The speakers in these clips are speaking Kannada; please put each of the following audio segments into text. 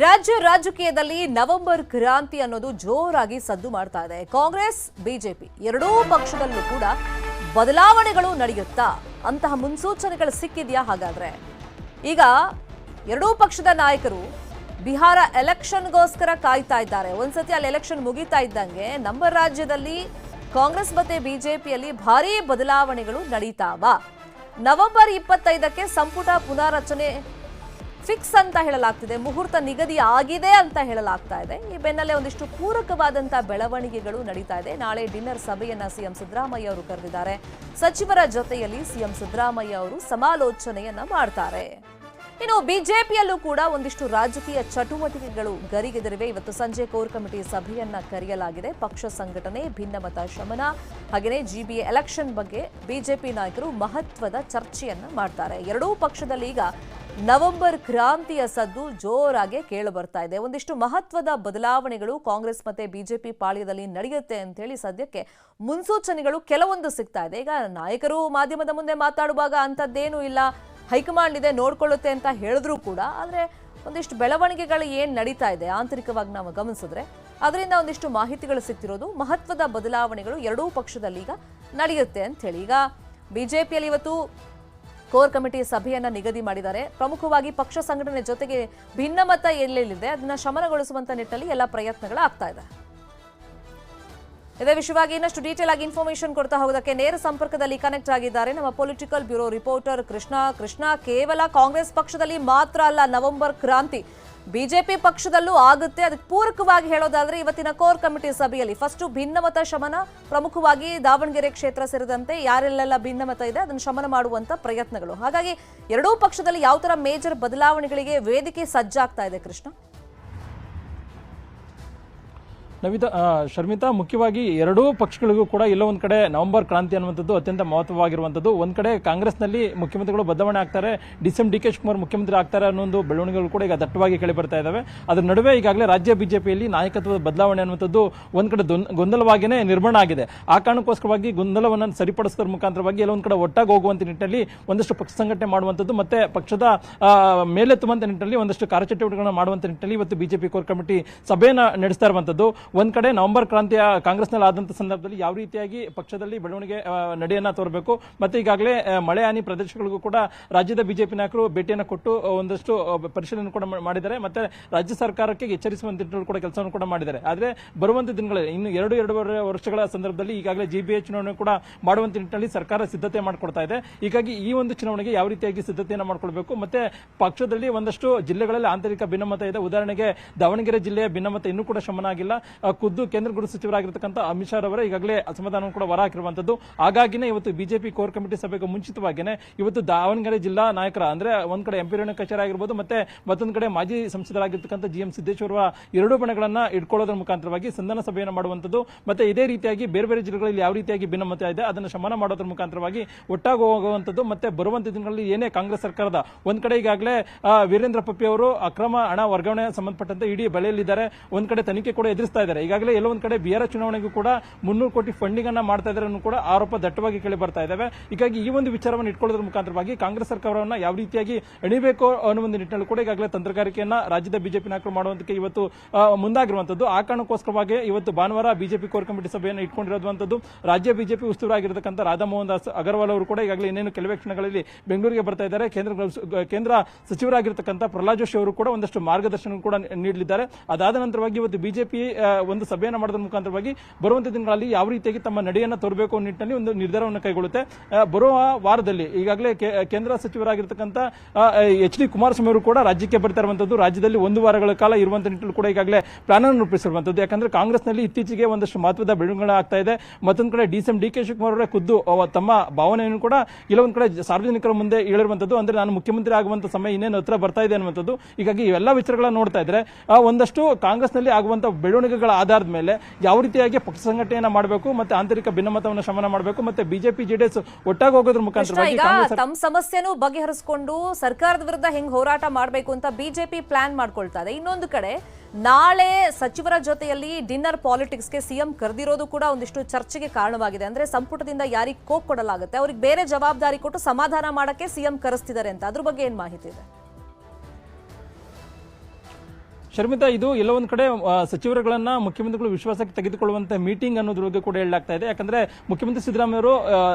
ರಾಜ್ಯ ರಾಜಕೀಯದಲ್ಲಿ ನವೆಂಬರ್ ಕ್ರಾಂತಿ ಅನ್ನೋದು ಜೋರಾಗಿ ಸದ್ದು ಮಾಡ್ತಾ ಇದೆ. ಕಾಂಗ್ರೆಸ್ ಬಿಜೆಪಿ ಎರಡೂ ಪಕ್ಷದಲ್ಲೂ ಕೂಡ ಬದಲಾವಣೆಗಳು ನಡೆಯುತ್ತಾ ಅಂತಹ ಮುನ್ಸೂಚನೆಗಳು ಸಿಕ್ಕಿದೆಯಾ? ಹಾಗಾದ್ರೆ ಈಗ ಎರಡೂ ಪಕ್ಷದ ನಾಯಕರು ಬಿಹಾರ ಎಲೆಕ್ಷನ್ಗೋಸ್ಕರ ಕಾಯ್ತಾ ಇದ್ದಾರೆ. ಒಂದ್ಸತಿ ಅಲ್ಲಿ ಎಲೆಕ್ಷನ್ ಮುಗಿತಾ ಇದ್ದಂಗೆ ನಮ್ಮ ರಾಜ್ಯದಲ್ಲಿ ಕಾಂಗ್ರೆಸ್ ಮತ್ತೆ ಬಿಜೆಪಿಯಲ್ಲಿ ಭಾರೀ ಬದಲಾವಣೆಗಳು ನಡೀತಾವ. ನವೆಂಬರ್ 25ಕ್ಕೆ ಸಂಪುಟ ಪುನಾರಚನೆ ಫಿಕ್ಸ್ ಅಂತ ಹೇಳಲಾಗ್ತಿದೆ, ಮುಹೂರ್ತ ನಿಗದಿ ಆಗಿದೆ ಅಂತ ಹೇಳಲಾಗ್ತಾ ಇದೆ. ಈ ಬೆನ್ನಲ್ಲೇ ಒಂದಿಷ್ಟು ಪೂರಕವಾದಂತಹ ಬೆಳವಣಿಗೆಗಳು ನಡೀತಾ ಇದೆ. ನಾಳೆ ಡಿನ್ನರ್ ಸಭೆಯನ್ನ ಸಿಎಂ ಸಿದ್ದರಾಮಯ್ಯ ಅವರು ಕರೆದಿದ್ದಾರೆ. ಸಚಿವರ ಜೊತೆಯಲ್ಲಿ ಸಿಎಂ ಸಿದ್ದರಾಮಯ್ಯ ಅವರು ಸಮಾಲೋಚನೆಯನ್ನ ಮಾಡ್ತಾರೆ. ಇನ್ನು ಬಿಜೆಪಿಯಲ್ಲೂ ಕೂಡ ಒಂದಿಷ್ಟು ರಾಜಕೀಯ ಚಟುವಟಿಕೆಗಳು ಗರಿಗೆದರಿವೆ. ಇವತ್ತು ಸಂಜೆ ಕೋರ್ ಕಮಿಟಿ ಸಭೆಯನ್ನ ಕರೆಯಲಾಗಿದೆ. ಪಕ್ಷ ಸಂಘಟನೆ, ಭಿನ್ನಮತ ಶಮನ ಹಾಗೆಯೇ ಜಿಬಿಎ ಎಲೆಕ್ಷನ್ ಬಗ್ಗೆ ಬಿಜೆಪಿ ನಾಯಕರು ಮಹತ್ವದ ಚರ್ಚೆಯನ್ನ ಮಾಡ್ತಾರೆ. ಎರಡೂ ಪಕ್ಷದಲ್ಲಿ ಈಗ ನವೆಂಬರ್ ಕ್ರಾಂತಿಯ ಸದ್ದು ಜೋರಾಗಿ ಕೇಳಿ ಬರ್ತಾ ಇದೆ. ಒಂದಿಷ್ಟು ಮಹತ್ವದ ಬದಲಾವಣೆಗಳು ಕಾಂಗ್ರೆಸ್ ಮತ್ತೆ ಬಿಜೆಪಿ ಪಾಳ್ಯದಲ್ಲಿ ನಡೆಯುತ್ತೆ ಅಂತ ಹೇಳಿ ಸದ್ಯಕ್ಕೆ ಮುನ್ಸೂಚನೆಗಳು ಕೆಲವೊಂದು ಸಿಗ್ತಾ ಇದೆ. ಈಗ ನಾಯಕರು ಮಾಧ್ಯಮದ ಮುಂದೆ ಮಾತಾಡುವಾಗ ಅಂಥದ್ದೇನೂ ಇಲ್ಲ, ಹೈಕಮಾಂಡ್ ಇದೆ ನೋಡ್ಕೊಳ್ಳುತ್ತೆ ಅಂತ ಹೇಳಿದ್ರು ಕೂಡ, ಆದರೆ ಒಂದಿಷ್ಟು ಬೆಳವಣಿಗೆಗಳು ಏನು ನಡೀತಾ ಇದೆ ಆಂತರಿಕವಾಗಿ ನಾವು ಗಮನಿಸಿದ್ರೆ ಅದರಿಂದ ಒಂದಿಷ್ಟು ಮಾಹಿತಿಗಳು ಸಿಗ್ತಿರೋದು. ಮಹತ್ವದ ಬದಲಾವಣೆಗಳು ಎರಡೂ ಪಕ್ಷದಲ್ಲಿ ಈಗ ನಡೆಯುತ್ತೆ ಅಂತ ಹೇಳಿ. ಈಗ ಬಿಜೆಪಿಯಲ್ಲಿ ಇವತ್ತು ಕೋರ್ ಕಮಿಟಿ ಸಭೆಯನ್ನ ನಿಗದಿ ಮಾಡಿದ್ದಾರೆ. ಪ್ರಮುಖವಾಗಿ ಪಕ್ಷ ಸಂಘಟನೆ ಜೊತೆಗೆ ಭಿನ್ನಮತ ಎಲ್ಲೆಲ್ಲಿದೆ ಅದನ್ನ ಶಮನಗೊಳಿಸುವಂತ ನಿಟ್ಟಿನಲ್ಲಿ ಎಲ್ಲ ಪ್ರಯತ್ನಗಳು ಆಗ್ತಾ ಇದೆ. ಇದೇ ವಿಷಯವಾಗಿ ಇನ್ನಷ್ಟು ಡೀಟೇಲ್ ಆಗಿ ಇನ್ಫಾರ್ಮೇಶನ್ ಕೊಡ್ತಾ ಹೋಗೋದಕ್ಕೆ ನೇರ ಸಂಪರ್ಕದಲ್ಲಿ ಕನೆಕ್ಟ್ ಆಗಿದ್ದಾರೆ ನಮ್ಮ ಪೊಲಿಟಿಕಲ್ ಬ್ಯೂರೋ ರಿಪೋರ್ಟರ್ ಕೃಷ್ಣ. ಕೇವಲ ಕಾಂಗ್ರೆಸ್ ಪಕ್ಷದಲ್ಲಿ ಮಾತ್ರ ಅಲ್ಲ ನವೆಂಬರ್ ಕ್ರಾಂತಿ, ಬಿಜೆಪಿ ಪಕ್ಷದಲ್ಲೂ ಆಗುತ್ತೆ. ಅದಕ್ಕೆ ಪೂರಕವಾಗಿ ಹೇಳೋದಾದ್ರೆ ಇವತ್ತಿನ ಕೋರ್ ಕಮಿಟಿ ಸಭೆಯಲ್ಲಿ ಫಸ್ಟ್ ಭಿನ್ನಮತ ಶಮನ, ಪ್ರಮುಖವಾಗಿ ದಾವಣಗೆರೆ ಕ್ಷೇತ್ರ ಸೇರಿದಂತೆ ಯಾರೆಲ್ಲೆಲ್ಲ ಭಿನ್ನಮತ ಇದೆ ಅದನ್ನು ಶಮನ ಮಾಡುವಂತ ಪ್ರಯತ್ನಗಳು. ಹಾಗಾಗಿ ಎರಡೂ ಪಕ್ಷದಲ್ಲಿ ಯಾವ ತರ ಮೇಜರ್ ಬದಲಾವಣೆಗಳಿಗೆ ವೇದಿಕೆ ಸಜ್ಜಾಗ್ತಾ ಇದೆ ಕೃಷ್ಣ? ಶರ್ಮಿತಾ, ಮುಖ್ಯವಾಗಿ ಎರಡೂ ಪಕ್ಷಗಳಿಗೂ ಕೂಡ ಎಲ್ಲೋ ಒಂದ್ ಕಡೆ ನವೆಂಬರ್ ಕ್ರಾಂತಿ ಅನ್ನುವಂಥದ್ದು ಅತ್ಯಂತ ಮಹತ್ವವಾಗಿರುವಂಥದ್ದು. ಒಂದ್ ಕಡೆ ಕಾಂಗ್ರೆಸ್ನಲ್ಲಿ ಮುಖ್ಯಮಂತ್ರಿಗಳು ಬದಲಾವಣೆ ಆಗ್ತಾರೆ, ಡಿ.ಕೆ ಶಿವಕುಮಾರ್ ಮುಖ್ಯಮಂತ್ರಿ ಆಗ್ತಾರೆ ಅನ್ನೋ ಒಂದು ಬೆಳವಣಿಗೆಗಳು ಕೂಡ ಈಗ ದಟ್ಟವಾಗಿ ಕೇಳಿ ಬರ್ತಾ ಇದ್ದಾವೆ. ಅದರ ನಡುವೆ ಈಗಾಗಲೇ ರಾಜ್ಯ ಬಿಜೆಪಿಯಲ್ಲಿ ನಾಯಕತ್ವದ ಬದಲಾವಣೆ ಅನ್ನುವಂಥದ್ದು ಒಂದ್ ಕಡೆ ಗೊಂದಲವಾಗಿಯೇ ನಿರ್ಮಾಣ ಆಗಿದೆ. ಆ ಕಾರಣಕ್ಕೋಸ್ಕರವಾಗಿ ಗೊಂದಲವನ್ನು ಸರಿಪಡಿಸೋದ್ರ ಮುಖಾಂತರವಾಗಿ ಎಲ್ಲೊಂದ್ ಕಡೆ ಒಟ್ಟಾಗಿ ಹೋಗುವಂತ ನಿಟ್ಟಿನಲ್ಲಿ ಒಂದಷ್ಟು ಪಕ್ಷ ಸಂಘಟನೆ ಮಾಡುವಂಥದ್ದು ಮತ್ತೆ ಪಕ್ಷದ ಮೇಲೆತ್ತುವಂತ ನಿಟ್ಟಿನಲ್ಲಿ ಒಂದಷ್ಟು ಕಾರ್ಯಚಟುವಟಿಕೆಗಳನ್ನು ಮಾಡುವಂತ ನಿಟ್ಟಿನಲ್ಲಿ ಇವತ್ತು ಬಿಜೆಪಿ ಕೋರ್ ಕಮಿಟಿ ಸಭೆಯನ್ನ ನಡೆಸ್ತಾ ಇರುವಂತದ್ದು. ಒಂದ್ ಕಡೆ ನವೆಂಬರ್ ಕ್ರಾಂತಿಯ ಕಾಂಗ್ರೆಸ್ನಲ್ಲಿ ಆದಂತಹ ಸಂದರ್ಭದಲ್ಲಿ ಯಾವ ರೀತಿಯಾಗಿ ಪಕ್ಷದಲ್ಲಿ ಬೆಳವಣಿಗೆ ನಡೆಯನ್ನ ತೋರಬೇಕು, ಮತ್ತೆ ಈಗಾಗಲೇ ಮಳೆ ಹಾನಿ ಪ್ರದೇಶಗಳಿಗೂ ಕೂಡ ರಾಜ್ಯದ ಬಿಜೆಪಿ ನಾಯಕರು ಭೇಟಿಯನ್ನು ಕೊಟ್ಟು ಒಂದಷ್ಟು ಪರಿಶೀಲನೆ ಕೂಡ ಮಾಡಿದ್ದಾರೆ. ಮತ್ತೆ ರಾಜ್ಯ ಸರ್ಕಾರಕ್ಕೆ ಎಚ್ಚರಿಸುವಂತ ನಿಟ್ಟಿನಲ್ಲಿ ಕೂಡ ಕೆಲಸವನ್ನು ಕೂಡ ಮಾಡಿದ್ದಾರೆ. ಆದ್ರೆ ಬರುವಂತ ದಿನಗಳಲ್ಲಿ ಇನ್ನು ಎರಡೂವರೆ ವರ್ಷಗಳ ಸಂದರ್ಭದಲ್ಲಿ ಈಗಾಗಲೇ ಜಿಬಿಎ ಚುನಾವಣೆ ಕೂಡ ಮಾಡುವಂತ ನಿಟ್ಟಿನಲ್ಲಿ ಸರ್ಕಾರ ಸಿದ್ಧತೆ ಮಾಡಿಕೊಡ್ತಾ ಇದೆ. ಹೀಗಾಗಿ ಈ ಒಂದು ಚುನಾವಣೆಗೆ ಯಾವ ರೀತಿಯಾಗಿ ಸಿದ್ಧತೆಯನ್ನು ಮಾಡಿಕೊಳ್ಬೇಕು, ಮತ್ತೆ ಪಕ್ಷದಲ್ಲಿ ಒಂದಷ್ಟು ಜಿಲ್ಲೆಗಳಲ್ಲಿ ಆಂತರಿಕ ಭಿನ್ನಮತ ಇದೆ. ಉದಾಹರಣೆಗೆ ದಾವಣಗೆರೆ ಜಿಲ್ಲೆಯ ಭಿನ್ನಮತ ಇನ್ನೂ ಕೂಡ ಶಮನ ಆಗಿಲ್ಲ. ಖುದ್ದು ಕೇಂದ್ರ ಗೃಹ ಸಚಿವರಾಗಿರ್ತಕ್ಕಂಥ ಅಮಿತ್ ಶಾ ಅವರ ಈಗಾಗಲೇ ಅಸಮಾಧಾನವನ್ನು ಕೂಡ ಹೊರ ಹಾಕಿರುವಂತದ್ದು. ಹಾಗಾಗಿನೇ ಇವತ್ತು ಬಿಜೆಪಿ ಕೋರ್ ಕಮಿಟಿ ಸಭೆಗೆ ಮುಂಚಿತವಾಗಿಯೇ ಇವತ್ತು ದಾವಣಗೆರೆ ಜಿಲ್ಲಾ ನಾಯಕರ ಅಂದ್ರೆ ಒಂದ್ ಕಡೆ ಎಂಪಿ ರೇಣುಕಾ ಕಚೇರಿ ಆಗಿರ್ಬೋದು, ಮತ್ತೆ ಮತ್ತೊಂದು ಕಡೆ ಮಾಜಿ ಸಂಸದರಾಗಿರ್ತಕ್ಕಂಥ ಜಿಎಂ ಸಿದ್ದೇಶ್ವರ ಎರಡೂ ಬಣಗಳನ್ನ ಇಟ್ಕೊಳ್ಳೋದ್ರ ಮುಖಾಂತರವಾಗಿ ಸಂಧಾನ ಸಭೆಯನ್ನು ಮಾಡುವಂತದ್ದು. ಮತ್ತೆ ಇದೇ ರೀತಿಯಾಗಿ ಬೇರೆ ಬೇರೆ ಜಿಲ್ಲೆಗಳಲ್ಲಿ ಯಾವ ರೀತಿಯಾಗಿ ಭಿನ್ನಮತ ಇದೆ ಅದನ್ನು ಶಮನ ಮಾಡೋದ್ರ ಮುಖಾಂತರವಾಗಿ ಒಟ್ಟಾಗಿ ಹೋಗುವಂತದ್ದು. ಮತ್ತೆ ಬರುವಂತ ದಿನಗಳಲ್ಲಿ ಏನೇ ಕಾಂಗ್ರೆಸ್ ಸರ್ಕಾರದ ಒಂದ್ ಕಡೆ ಈಗಾಗಲೇ ವೀರೇಂದ್ರ ಪಪ್ಪಿ ಅವರು ಅಕ್ರಮ ಹಣ ವರ್ಗಾವಣೆ ಸಂಬಂಧಪಟ್ಟಂತೆ ಇಡೀ ಬಲೆಯಲ್ಲಿದ್ದಾರೆ. ಒಂದ್ ಕಡೆ ತನಿಖೆ ಕೂಡ ಎದುರಿಸ್ತಾ ಇದ್ದಾರೆ. ಈಗಾಗಲೇ ಎಲ್ಲೋ ಒಂದ್ ಕಡೆ ಬಿಹಾರ ಚುನಾವಣೆಗೂ ಕೂಡ 300 ಕೋಟಿ ಫಂಡಿಂಗ್ ಅನ್ನ ಮಾಡ್ತಾ ಇದ್ದಾರೆ ಅನ್ನೋ ಕೂಡ ಆರೋಪ ದಟ್ಟವಾಗಿ ಕೇಳಿ ಬರ್ತಾ ಇದ್ದಾವೆ. ಹೀಗಾಗಿ ಈ ಒಂದು ವಿಚಾರವನ್ನು ಇಟ್ಕೊಳ್ಳೋದ್ರ ಮುಖಾಂತರವಾಗಿ ಕಾಂಗ್ರೆಸ್ ಸರ್ಕಾರವನ್ನು ಯಾವ ರೀತಿಯಾಗಿ ಎಣಿಬೇಕು ಅನ್ನೋ ಒಂದು ನಿಟ್ಟಿನಲ್ಲಿ ಕೂಡ ಈಗಾಗಲೇ ತಂತ್ರಗಾರಿಕೆಯನ್ನ ರಾಜ್ಯದ ಬಿಜೆಪಿ ನಾಯಕರು ಮಾಡುವಂತಕ್ಕೆ ಇವತ್ತು ಮುಂದಾಗಿರುವಂತದ್ದು. ಆ ಕಾರಣಕ್ಕೋಸ್ಕರವಾಗಿ ಇವತ್ತು ಭಾನುವಾರ ಬಿಜೆಪಿ ಕೋರ್ ಕಮಿಟಿ ಸಭೆಯನ್ನು ಇಟ್ಕೊಂಡಿರುವಂತದ್ದು. ರಾಜ್ಯ ಬಿಜೆಪಿ ಉಸ್ತುವಾರಿಯಾಗಿರ್ತಕ್ಕಂಥ ರಾಧಾ ಮೋಹನ್ ದಾಸ್ ಅಗರ್ವಾಲ್ ಅವರು ಕೂಡ ಈಗಾಗಲೇ ಇನ್ನೇನು ಕೆಲವೇ ಕ್ಷಣಗಳಲ್ಲಿ ಬೆಂಗಳೂರಿಗೆ ಬರ್ತಾ ಇದ್ದಾರೆ. ಕೇಂದ್ರ ಸಚಿವರಾಗಿರ್ತಕ್ಕಂಥ ಪ್ರಹ್ಲಾದ್ ಜೋಶಿ ಅವರು ಕೂಡ ಒಂದಷ್ಟು ಮಾರ್ಗದರ್ಶನ ಕೂಡ ನೀಡಲಿದ್ದಾರೆ. ಅದಾದ ನಂತರವಾಗಿ ಇವತ್ತು ಬಿಜೆಪಿ ಒಂದು ಸಭೆಯನ್ನು ಮಾಡೋದ್ರ ಮುಖಾಂತರವಾಗಿ ಬರುವಂತ ದಿನಗಳಲ್ಲಿ ಯಾವ ರೀತಿಯಾಗಿ ತಮ್ಮ ನಡೆಯನ್ನು ತೋರಬೇಕು ಅನ್ನೋ ನಿಟ್ಟಿನಲ್ಲಿ ಒಂದು ನಿರ್ಧಾರವನ್ನು ಕೈಗೊಳ್ಳುತ್ತೆ. ಬರುವ ವಾರದಲ್ಲಿ ಈಗಾಗಲೇ ಕೇಂದ್ರ ಸಚಿವರಾಗಿರ್ತಕ್ಕಂಥ ಎಚ್.ಡಿ. ಕುಮಾರಸ್ವಾಮಿ ಅವರು ಕೂಡ ರಾಜ್ಯಕ್ಕೆ ಬರ್ತಾ ಇರುವಂತದ್ದು. ರಾಜ್ಯದಲ್ಲಿ 1 ವಾರಗಳ ಕಾಲ ಇರುವಂತ ನಿಟ್ಟಿನಲ್ಲಿ ಕೂಡ ಈಗಾಗಲೇ ಪ್ಲಾನ್ ಅನ್ನು ರೂಪಿಸಿರುವಂತದ್ದು. ಯಾಕಂದ್ರೆ ಕಾಂಗ್ರೆಸ್ನಲ್ಲಿ ಇತ್ತೀಚೆಗೆ ಒಂದಷ್ಟು ಮಹತ್ವದ ಬೆಳವಣಿಗೆ ಆಗ್ತಾ ಇದೆ. ಮತ್ತೊಂದು ಕಡೆ ಡಿ.ಕೆ ಶಿವಕುಮಾರ್ ಅವರೇ ಖುದ್ದು ತಮ್ಮ ಭಾವನೆಯನ್ನು ಕೂಡ ಕೆಲವೊಂದು ಕಡೆ ಸಾರ್ವಜನಿಕರ ಮುಂದೆ ಹೇಳಿರುವಂತದ್ದು. ಅಂದ್ರೆ ನಾನು ಮುಖ್ಯಮಂತ್ರಿ ಆಗುವಂತ ಸಮಯ ಇನ್ನೇನು ಹತ್ರ ಬರ್ತಾ ಇದೆ ಅನ್ನುವಂಥದ್ದು. ಹೀಗಾಗಿ ಇವೆಲ್ಲ ವಿಚಾರಗಳನ್ನ ನೋಡ್ತಾ ಇದ್ರೆ ಒಂದಷ್ಟು ಕಾಂಗ್ರೆಸ್ನಲ್ಲಿ ಆಗುವಂತ ಬೆಳವಣಿಗೆಗಳ ಆಧಾರದ ಮೇಲೆ ಯಾವ ರೀತಿಯಾಗಿ ಪಕ್ಷ ಸಂಘಟನೆಯನ್ನ ಮಾಡಬೇಕು, ಮತ್ತೆ ಆಂತರಿಕ ಭಿನ್ನಮತವನ್ನು ಶಮನ ಮಾಡಬೇಕು, ಮತ್ತೆ ಬಿಜೆಪಿ ಜೆಡಿಎಸ್ ಒಟ್ಟಾಗಿ ಹೋಗೋದ್ರ ಮುಖಾಂತರವಾಗಿ ತಮ್ಮ ಸಮಸ್ಯೆನೂ ಬಗೆಹರಿಸಿಕೊಂಡು ಸರ್ಕಾರದ ವಿರುದ್ಧ ಹೆಂಗ್ ಹೋರಾಟ ಮಾಡಬೇಕು ಅಂತ ಬಿಜೆಪಿ ಪ್ಲಾನ್ ಮಾಡ್ಕೊಳ್ತಾ ಇದೆ. ಇನ್ನೊಂದು ಕಡೆ ನಾಳೆ ಸಚಿವರ ಜೊತೆಯಲ್ಲಿ ಡಿನ್ನರ್ ಪಾಲಿಟಿಕ್ಸ್ಗೆ ಸಿಎಂ ಕರೆದಿರೋದು ಕೂಡ ಒಂದಿಷ್ಟು ಚರ್ಚೆಗೆ ಕಾರಣವಾಗಿದೆ. ಅಂದ್ರೆ ಸಂಪುಟದಿಂದ ಯಾರಿಗೆ ಕೋಕ್ ಕೊಡಲಾಗುತ್ತೆ ಅವ್ರಿಗೆ ಬೇರೆ ಜವಾಬ್ದಾರಿ ಕೊಟ್ಟು ಸಮಾಧಾನ ಮಾಡಕ್ಕೆ ಸಿಎಂ ಕರೆಸ್ತಿದ್ದಾರೆ ಅಂತ. ಅದ್ರ ಬಗ್ಗೆ ಏನ್ ಮಾಹಿತಿ ಇದೆ? ಶರ್ಮಿತಾ, ಇದು ಎಲ್ಲ ಒಂದ್ ಕಡೆ ಸಚಿವರುಗಳನ್ನ ಮುಖ್ಯಮಂತ್ರಿಗಳು ವಿಶ್ವಾಸಕ್ಕೆ ತೆಗೆದುಕೊಳ್ಳುವಂತ ಮೀಟಿಂಗ್ ಅನ್ನೋದ್ರ ಬಗ್ಗೆ ಕೂಡ ಹೇಳಲಾಗ್ತಾ ಇದೆ. ಯಾಕಂದ್ರೆ ಮುಖ್ಯಮಂತ್ರಿ ಸಿದ್ದರಾಮಯ್ಯ ಅವರು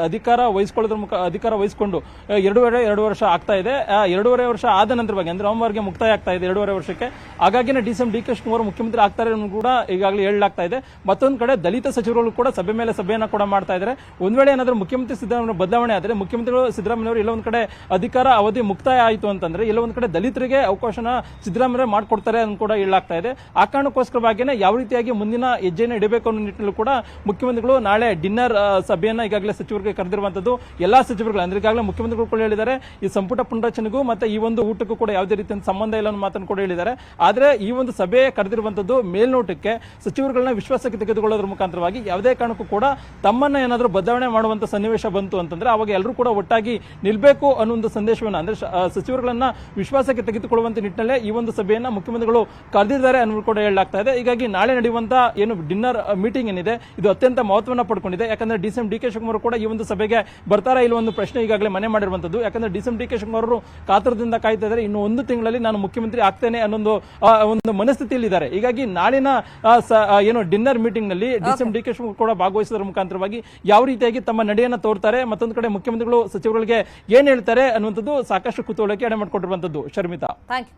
ಅಧಿಕಾರ ವಹಿಸಿಕೊಂಡು 2.5 ವರ್ಷ ಆಗ್ತಾ ಇದೆ. 2.5 ವರ್ಷ ಆದ ನಂತರವಾಗಿ ಅಂದ್ರೆ ನವೆಂಬರ್ಗೆ ಮುಕ್ತಾಯ ಆಗ್ತಾ ಇದೆ 2.5 ವರ್ಷಕ್ಕೆ. ಹಾಗಾಗಿನೇ ಡಿ ಕೆ ಶಿವಕುಮಾರ್ ಮುಖ್ಯಮಂತ್ರಿ ಆಗ್ತಾರೆ ಅನ್ನೋದು ಕೂಡ ಈಗಾಗಲೇ ಹೇಳಲಾಗ್ತಾ ಇದೆ. ಮತ್ತೊಂದು ಕಡೆ ದಲಿತ ಸಚಿವರುಗಳು ಕೂಡ ಸಭೆ ಮೇಲೆ ಸಭೆಯನ್ನ ಕೂಡ ಮಾಡ್ತಾ ಇದ್ದಾರೆ. ಒಂದ್ ವೇಳೆ ಏನಾದ್ರೂ ಮುಖ್ಯಮಂತ್ರಿ ಸಿದ್ದರಾಮಯ್ಯ ಬದಲಾವಣೆ ಆದರೆ ಮುಖ್ಯಮಂತ್ರಿಗಳು ಸಿದ್ದರಾಮಯ್ಯ ಅವರು ಎಲ್ಲ ಒಂದ್ ಕಡೆ ಅಧಿಕಾರ ಅವಧಿ ಮುಕ್ತಾಯ ಆಯಿತು ಅಂತಂದ್ರೆ ಎಲ್ಲ ಒಂದ್ ಕಡೆ ದಲಿತರಿಗೆ ಅವಕಾಶನ ಸಿದ್ದರಾಮಯ್ಯ ಮಾಡ್ಕೊಡ್ತಾರೆ ಅಂತ ಕೂಡ ಹೇಳಲಾಗ್ತಾ ಇದೆ. ಆ ಕಾರಣಕ್ಕೋಸ್ಕರವಾಗಿಯೇ ಯಾವ ರೀತಿಯಾಗಿ ಮುಂದಿನ ಹೆಜ್ಜೆಯನ್ನು ಇಡಬೇಕು ಅನ್ನೋ ನಿಟ್ಟಿನಲ್ಲಿ ಕೂಡ ಮುಖ್ಯಮಂತ್ರಿಗಳು ನಾಳೆ ಡಿನ್ನರ್ ಸಭೆಯನ್ನ ಈಗಾಗಲೇ ಸಚಿವರಿಗೆ ಕರೆದಿರುವಂತದ್ದು. ಎಲ್ಲಾ ಸಚಿವರುಗಳು ಅಂದ್ರೆ ಈಗಾಗಲೇ ಮುಖ್ಯಮಂತ್ರಿಗಳು ಕೂಡ ಹೇಳಿದ್ದಾರೆ ಈ ಸಂಪುಟ ಪುನರಚನೆಗೂ ಮತ್ತೆ ಈ ಒಂದು ಊಟಕ್ಕೂ ಕೂಡ ಯಾವುದೇ ರೀತಿಯ ಸಂಬಂಧ ಇಲ್ಲ ಅನ್ನೋ ಮಾತನ್ನು ಕೂಡ ಹೇಳಿದ್ದಾರೆ. ಆದ್ರೆ ಈ ಒಂದು ಸಭೆ ಕರೆದಿರುವಂತದ್ದು ಮೇಲ್ನೋಟಕ್ಕೆ ಸಚಿವರುಗಳನ್ನ ವಿಶ್ವಾಸಕ್ಕೆ ತೆಗೆದುಕೊಳ್ಳೋದ್ರ ಮುಖಾಂತರವಾಗಿ ಯಾವುದೇ ಕಾರಣಕ್ಕೂ ಕೂಡ ತಮ್ಮನ್ನ ಏನಾದರೂ ಬದಲಾವಣೆ ಮಾಡುವಂತ ಸನ್ನಿವೇಶ ಬಂತು ಅಂತಂದ್ರೆ ಅವಾಗ ಎಲ್ಲರೂ ಕೂಡ ಒಟ್ಟಾಗಿ ನಿಲ್ಬೇಕು ಅನ್ನೋ ಒಂದು ಸಂದೇಶವನ್ನು ಅಂದ್ರೆ ಸಚಿವರುಗಳನ್ನ ವಿಶ್ವಾಸಕ್ಕೆ ತೆಗೆದುಕೊಳ್ಳುವಂತ ನಿಟ್ಟಿನಲ್ಲೇ ಈ ಒಂದು ಸಭೆಯನ್ನ ಮುಖ್ಯಮಂತ್ರಿಗಳು ಕರೆದಿದ್ದಾರೆ ಅನ್ನೋದು ಕೂಡ ಹೇಳಲಾಗ್ತಾ ಇದೆ. ಹೀಗಾಗಿ ನಾಳೆ ನಡೆಯುವಂತ ಏನು ಡಿನ್ನರ್ ಮೀಟಿಂಗ್ ಏನಿದೆ ಇದು ಅತ್ಯಂತ ಮಹತ್ವವನ್ನು ಪಡ್ಕೊಂಡಿದೆ. ಯಾಕಂದ್ರೆ ಡಿ ಕೆ ಶಿವಕುಮಾರ್ ಕೂಡ ಈ ಒಂದು ಸಭೆಗೆ ಬರ್ತಾರಾ ಇಲ್ಲೋ ಒಂದು ಪ್ರಶ್ನೆ ಈಗಾಗಲೇ ಮನೆ ಮಾಡಿರುವಂತದ್ದು. ಯಾಕಂದ್ರೆ ಡಿ ಕೆ ಶಿವಕುಮಾರ್ ಅವರು ಕಾತರದಿಂದ ಕಾಯ್ತಾ ಇದ್ದಾರೆ. ಇನ್ನು 1 ತಿಂಗಳಲ್ಲಿ ನಾನು ಮುಖ್ಯಮಂತ್ರಿ ಆಗ್ತೇನೆ ಅನ್ನೋ ಒಂದು ಮನಸ್ಥಿತಿಯಲ್ಲಿ ಇದ್ದಾರೆ. ಹೀಗಾಗಿ ನಾಳಿನ ಏನು ಡಿನ್ನರ್ ಮೀಟಿಂಗ್ ನಲ್ಲಿ ಡಿ ಕೆ ಶಿವಕುಮಾರ್ ಕೂಡ ಭಾಗವಹಿಸೋದ್ರ ಮುಖಾಂತರವಾಗಿ ಯಾವ ರೀತಿಯಾಗಿ ತಮ್ಮ ನಡೆಯನ್ನ ತೋರ್ತಾರೆ, ಮತ್ತೊಂದು ಕಡೆ ಮುಖ್ಯಮಂತ್ರಿಗಳು ಸಚಿವರುಗಳಿಗೆ ಏನ್ ಹೇಳ್ತಾರೆ ಅನ್ನುವಂಥದ್ದು ಸಾಕಷ್ಟು ಕುತೂಹಲಕ್ಕೆ ಎಡೆ ಮಾಡಿಕೊಂಡಿರುವಂತದ್ದು. Sharmita, thank you.